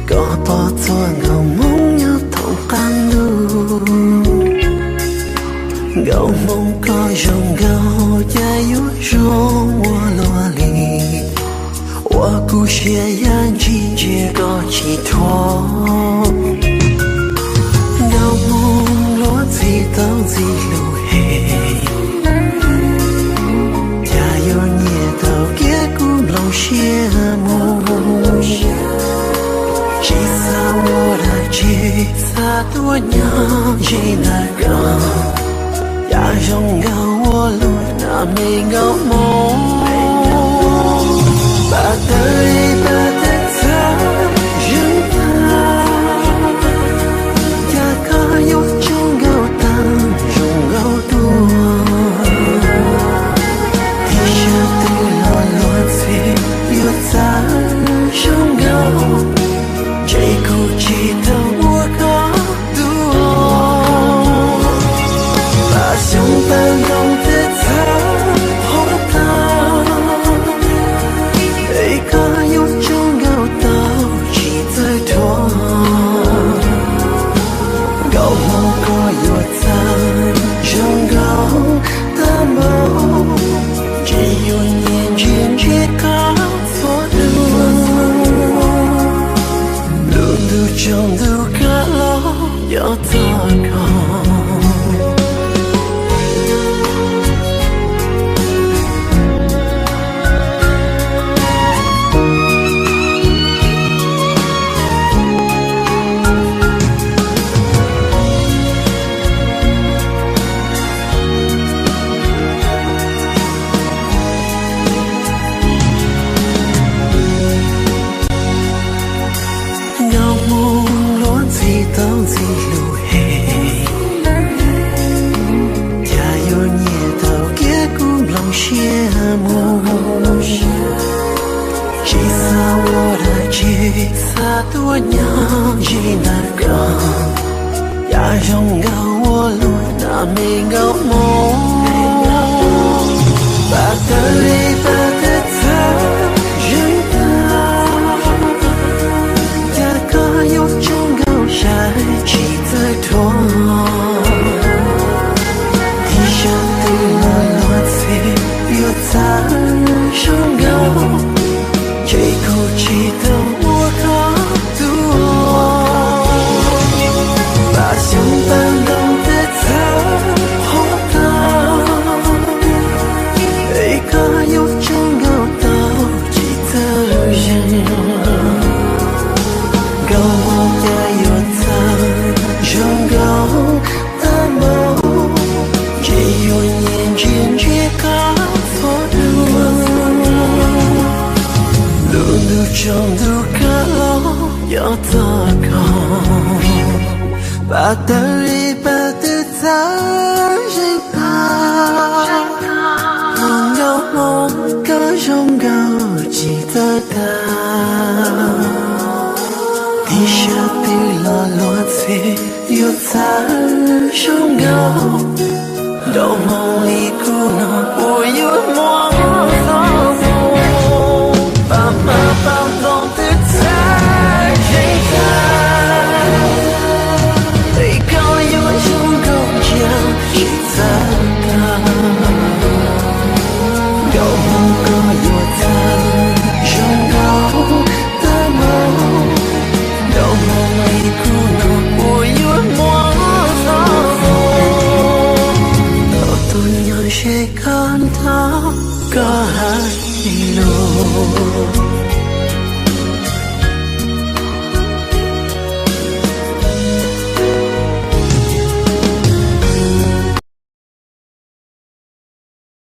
có bỏ thua ngầu mong nhớ thong tan lu ngầu mong có dòng gạo ya yu rong wa lo li wa cu xia yan chi chia có chỉ thua ngầu mong lo gì tao gì lu he ya yu nhẹ tao kia cũng lòng xia mong chỉ sao我的吉他多鸟只那个呀拥有我路那没有梦把的里把的他人他呀可有中够当中够多地下的落水有在中够这口气的我高度，把相伴懂得他好大，一个有种高到几最多，高梦可有在中高的梦，只有年轻却高错路。trong đâu cả lo有他讲到自路嘿，加油你到结果lòng羡慕，只撒我的吉他多鸟只那个，呀拥有我路那没有梦，把的里把的他人他，呀可有种个。chỉ tới thôi thì chẳng từ loạt gì yêu ta trong gạo chỉ cô chỉ tao mua có và sống ban đầu tới ta hốt ta ấy có yêu trong gạo tao chỉ tới gạo mong ta yêu trong góc ta mơ chỉ yêu nhìn chuyện chia có phố đường luôn được trong đủ cả lo do ta còn và tới ba tư ta riêng ta còn nhau mong có trong góc chỉ ta地下的落水有在中高，到梦里哭闹，我有梦到爸妈帮懂得在谁在，一个有中高将是在高梦可有在中高的梦。到梦里哭闹，我有梦到，到多年谁看到个海路。